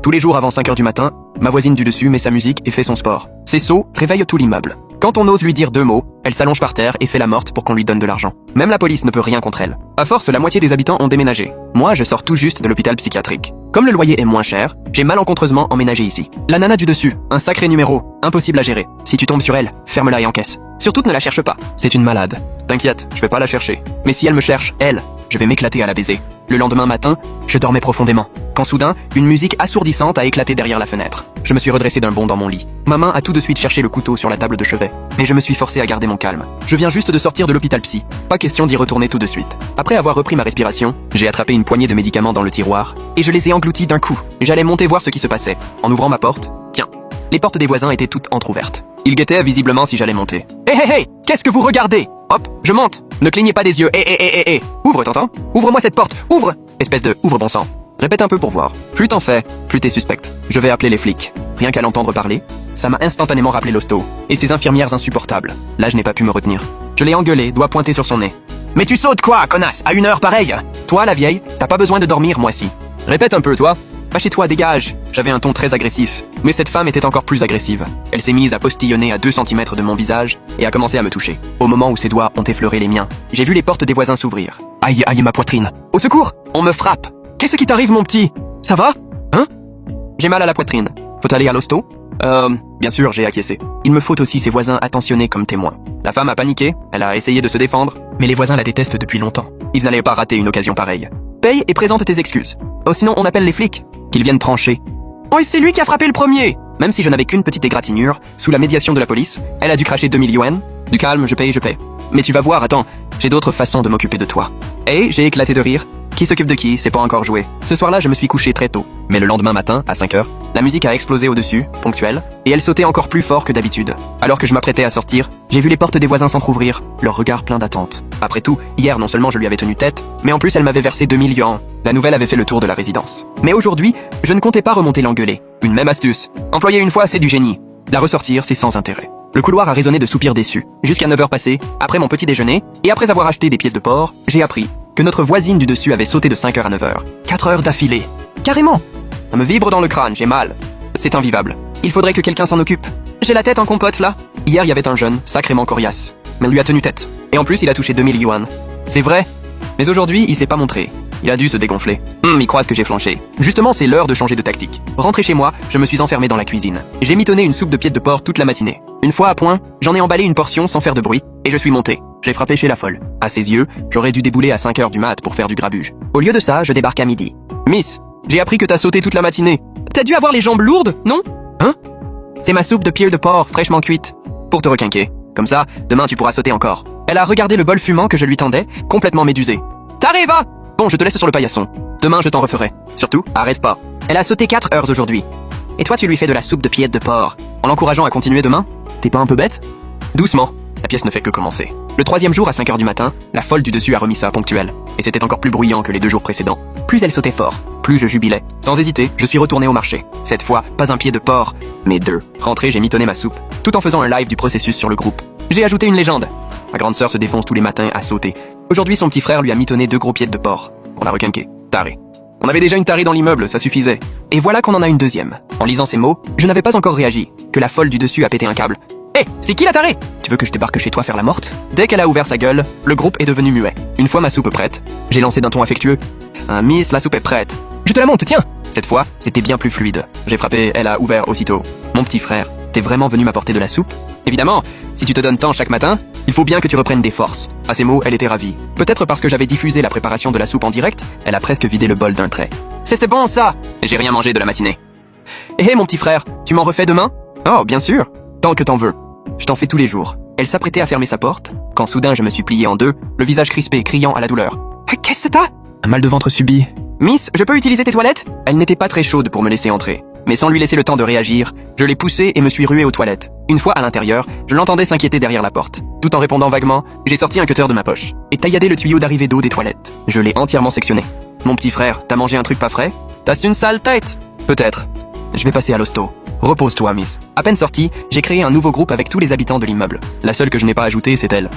Tous les jours avant 5 heures du matin, ma voisine du dessus met sa musique et fait son sport. Ses sauts réveillent tout l'immeuble. Quand on ose lui dire 2 mots, elle s'allonge par terre et fait la morte pour qu'on lui donne de l'argent. Même la police ne peut rien contre elle. À force, la moitié des habitants ont déménagé. Moi, je sors tout juste de l'hôpital psychiatrique. Comme le loyer est moins cher, j'ai malencontreusement emménagé ici. La nana du dessus, un sacré numéro, impossible à gérer. Si tu tombes sur elle, ferme-la et encaisse. Surtout ne la cherche pas, c'est une malade. T'inquiète, je vais pas la chercher. Mais si elle me cherche, elle, je vais m'éclater à la baiser. Le lendemain matin, je dormais profondément. Quand soudain, une musique assourdissante a éclaté derrière la fenêtre. Je me suis redressé d'un bond dans mon lit. Ma main a tout de suite cherché le couteau sur la table de chevet. Mais je me suis forcé à garder mon calme. Je viens juste de sortir de l'hôpital psy. Pas question d'y retourner tout de suite. Après avoir repris ma respiration, j'ai attrapé une poignée de médicaments dans le tiroir et je les ai engloutis d'un coup. J'allais monter voir ce qui se passait. En ouvrant ma porte, tiens, les portes des voisins étaient toutes entr'ouvertes. Ils guettaient visiblement si j'allais monter. Hé hé hé, qu'est-ce que vous regardez? Hop, je monte. Ne clignez pas des yeux. Hé. Ouvre, t'entends? Ouvre-moi cette porte. Ouvre. Espèce de ouvre bon sang. Répète un peu pour voir. Plus t'en fais, plus t'es suspecte. Je vais appeler les flics. Rien qu'à l'entendre parler, ça m'a instantanément rappelé l'hosto. Et ces infirmières insupportables. Là, je n'ai pas pu me retenir. Je l'ai engueulé, doigt pointé sur son nez. Mais tu sautes quoi, connasse, à une heure pareille? Toi, la vieille, t'as pas besoin de dormir, moi si. Répète un peu, toi. Pas chez toi, dégage. J'avais un ton très agressif. Mais cette femme était encore plus agressive. Elle s'est mise à postillonner à 2 cm de mon visage et a commencé à me toucher. Au moment où ses doigts ont effleuré les miens, j'ai vu les portes des voisins s'ouvrir. Aïe, aïe, ma poitrine. Au secours! On me frappe. Qu'est-ce qui t'arrive, mon petit? Ça va? Hein? J'ai mal à la poitrine. Faut aller à l'hosto? Bien sûr, j'ai acquiescé. Il me faut aussi ses voisins attentionnés comme témoins. La femme a paniqué, elle a essayé de se défendre, mais les voisins la détestent depuis longtemps. Ils n'allaient pas rater une occasion pareille. Paye et présente tes excuses. Oh, sinon on appelle les flics. Qu'ils viennent trancher. Oh, et c'est lui qui a frappé le premier! Même si je n'avais qu'une petite égratignure, sous la médiation de la police, elle a dû cracher 2000 yuan. Du calme, je paye. Mais tu vas voir, attends, j'ai d'autres façons de m'occuper de toi. Et j'ai éclaté de rire. Qui s'occupe de qui, c'est pas encore joué. Ce soir-là, je me suis couché très tôt. Mais le lendemain matin, à 5 heures, la musique a explosé au-dessus, ponctuelle, et elle sautait encore plus fort que d'habitude. Alors que je m'apprêtais à sortir, j'ai vu les portes des voisins s'entrouvrir, leur regard plein d'attente. Après tout, hier, non seulement je lui avais tenu tête, mais en plus elle m'avait versé 2000 yuan. La nouvelle avait fait le tour de la résidence. Mais aujourd'hui, je ne comptais pas remonter l'engueuler. Une même astuce. Employer une fois, c'est du génie. La ressortir, c'est sans intérêt. Le couloir a résonné de soupirs déçus. Jusqu'à 9 heures passées, après mon petit déjeuner, et après avoir acheté des pièces de porc, j'ai appris que notre voisine du dessus avait sauté de 5 heures à 9 heures. 4 heures d'affilée. Carrément. Ça me vibre dans le crâne, j'ai mal. C'est invivable. Il faudrait que quelqu'un s'en occupe. J'ai la tête en compote, là. Hier, il y avait un jeune, sacrément coriace. Mais on lui a tenu tête. Et en plus, il a touché 2000 yuan. C'est vrai. Mais aujourd'hui, il s'est pas montré. Il a dû se dégonfler. Il croit que j'ai flanché. Justement, c'est l'heure de changer de tactique. Rentré chez moi, je me suis enfermé dans la cuisine. J'ai mitonné une soupe de pieds de porc toute la matinée. Une fois à point, j'en ai emballé une portion sans faire de bruit, et je suis monté. J'ai frappé chez la folle. À ses yeux, j'aurais dû débouler à 5 heures du mat pour faire du grabuge. Au lieu de ça, je débarque à midi. Miss, j'ai appris que t'as sauté toute la matinée. T'as dû avoir les jambes lourdes, non? Hein? C'est ma soupe de pieds de porc fraîchement cuite. Pour te requinquer. Comme ça, demain tu pourras sauter encore. Elle a regardé le bol fumant que je lui tendais, complètement médusée. T'arrives, hein? Bon, je te laisse sur le paillasson. Demain, je t'en referai. Surtout, arrête pas. Elle a sauté 4 heures aujourd'hui. Et toi, tu lui fais de la soupe de pieds de porc, en l'encourageant à continuer demain? T'es pas un peu bête? Doucement. La pièce ne fait que commencer. Le 3e jour à 5 heures du matin, la folle du dessus a remis ça ponctuel. Et c'était encore plus bruyant que les 2 jours précédents. Plus elle sautait fort, plus je jubilais. Sans hésiter, je suis retourné au marché. Cette fois, pas un pied de porc, mais 2. Rentré, j'ai mitonné ma soupe, tout en faisant un live du processus sur le groupe. J'ai ajouté une légende. Ma grande sœur se défonce tous les matins à sauter. Aujourd'hui, son petit frère lui a mitonné 2 gros pieds de porc. Pour la requinquer. Taré. On avait déjà une tarée dans l'immeuble, ça suffisait. Et voilà qu'on en a une deuxième. En lisant ces mots, je n'avais pas encore réagi, que la folle du dessus a pété un câble. Hé, c'est qui la tarée? Tu veux que je débarque chez toi faire la morte? Dès qu'elle a ouvert sa gueule, le groupe est devenu muet. Une fois ma soupe prête, j'ai lancé d'un ton affectueux. Miss, la soupe est prête. Je te la monte, tiens! Cette fois, c'était bien plus fluide. J'ai frappé, elle a ouvert aussitôt. Mon petit frère, t'es vraiment venu m'apporter de la soupe? Évidemment, si tu te donnes tant chaque matin, il faut bien que tu reprennes des forces. À ces mots, elle était ravie. Peut-être parce que j'avais diffusé la préparation de la soupe en direct, elle a presque vidé le bol d'un trait. C'était bon ça! J'ai rien mangé de la matinée. Hé mon petit frère, tu m'en refais demain? Oh, bien sûr. Tant que t'en veux. Je t'en fais tous les jours. Elle s'apprêtait à fermer sa porte, quand soudain je me suis plié en 2, le visage crispé, criant à la douleur. Qu'est-ce que t'as? Un mal de ventre subit. Miss, je peux utiliser tes toilettes? Elle n'était pas très chaude pour me laisser entrer. Mais sans lui laisser le temps de réagir, je l'ai poussée et me suis rué aux toilettes. Une fois à l'intérieur, je l'entendais s'inquiéter derrière la porte. Tout en répondant vaguement, j'ai sorti un cutter de ma poche et tailladé le tuyau d'arrivée d'eau des toilettes. Je l'ai entièrement sectionné. Mon petit frère, t'as mangé un truc pas frais? T'as une sale tête? Peut-être. Je vais passer à l'hosto. Repose-toi, Miss. À peine sortie, j'ai créé un nouveau groupe avec tous les habitants de l'immeuble. La seule que je n'ai pas ajoutée, c'est elle.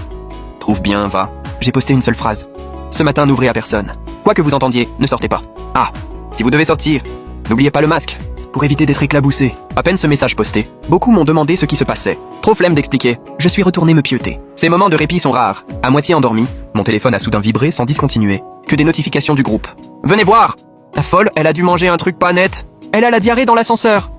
Trouve bien, va. J'ai posté une seule phrase. Ce matin, n'ouvrez à personne. Quoi que vous entendiez, ne sortez pas. Ah, si vous devez sortir, n'oubliez pas le masque. pour éviter d'être éclaboussé. À peine ce message posté, beaucoup m'ont demandé ce qui se passait. Trop flemme d'expliquer, je suis retourné me pieuter. Ces moments de répit sont rares. À moitié endormi, mon téléphone a soudain vibré sans discontinuer. Que des notifications du groupe. Venez voir! La folle, elle a dû manger un truc pas net. Elle a la diarrhée dans l'ascenseur.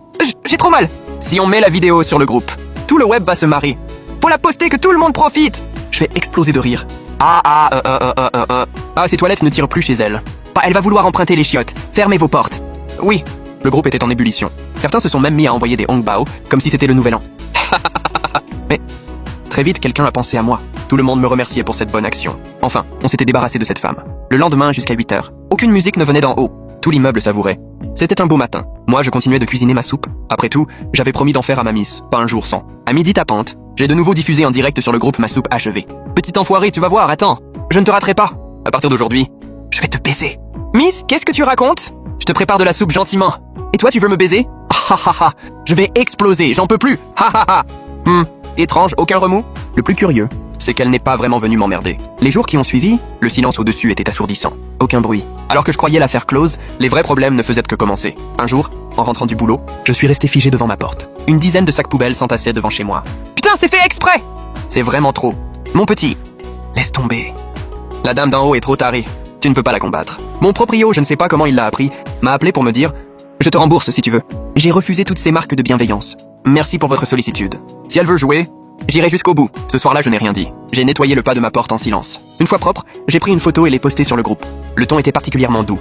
J'ai trop mal. Si on met la vidéo sur le groupe, tout le web va se marrer. Faut la poster que tout le monde profite. Je vais exploser de rire. Ah, ces toilettes ne tirent plus chez elle. Elle va vouloir emprunter les chiottes. Fermez vos portes. Oui, le groupe était en ébullition. Certains se sont même mis à envoyer des hongbao, comme si c'était le nouvel an. Mais très vite, quelqu'un a pensé à moi. Tout le monde me remerciait pour cette bonne action. Enfin, on s'était débarrassé de cette femme. Le lendemain, jusqu'à 8 heures, aucune musique ne venait d'en haut. Tout l'immeuble savourait. C'était un beau matin. Moi, je continuais de cuisiner ma soupe. Après tout, j'avais promis d'en faire à ma miss, pas un jour sans. À midi tapante, j'ai de nouveau diffusé en direct sur le groupe ma soupe achevée. Petit enfoiré, tu vas voir, attends. Je ne te raterai pas. À partir d'aujourd'hui, je vais te baiser. Miss, qu'est-ce que tu racontes? Je te prépare de la soupe gentiment. Et toi, tu veux me baiser? Je vais exploser, j'en peux plus. Étrange, aucun remous? Le plus curieux, c'est qu'elle n'est pas vraiment venue m'emmerder. Les jours qui ont suivi, le silence au-dessus était assourdissant. Aucun bruit. Alors que je croyais l'affaire close, les vrais problèmes ne faisaient que commencer. Un jour, en rentrant du boulot, je suis resté figé devant ma porte. Une dizaine de sacs poubelles s'entassaient devant chez moi. Putain, c'est fait exprès! C'est vraiment trop. Mon petit, laisse tomber. La dame d'en haut est trop tarée. Tu ne peux pas la combattre. Mon proprio, je ne sais pas comment il l'a appris, m'a appelé pour me dire « Je te rembourse si tu veux ». J'ai refusé toutes ces marques de bienveillance. Merci pour votre sollicitude. Si elle veut jouer, j'irai jusqu'au bout. Ce soir-là, je n'ai rien dit. J'ai nettoyé le pas de ma porte en silence. Une fois propre, j'ai pris une photo et l'ai postée sur le groupe. Le ton était particulièrement doux.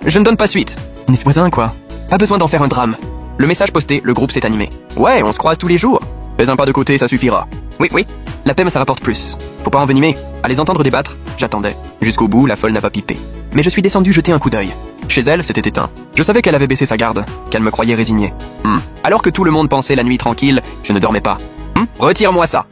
Je ne donne pas suite. On est voisins, quoi. Pas besoin d'en faire un drame. Le message posté, le groupe s'est animé. Ouais, on se croise tous les jours. Fais un pas de côté, ça suffira. Oui. La paix, ça rapporte plus. Faut pas envenimer. À les entendre débattre, j'attendais. Jusqu'au bout, la folle n'a pas pipé. Mais je suis descendu jeter un coup d'œil. Chez elle, c'était éteint. Je savais qu'elle avait baissé sa garde, qu'elle me croyait résignée. Alors que tout le monde pensait la nuit tranquille, je ne dormais pas. Retire-moi ça.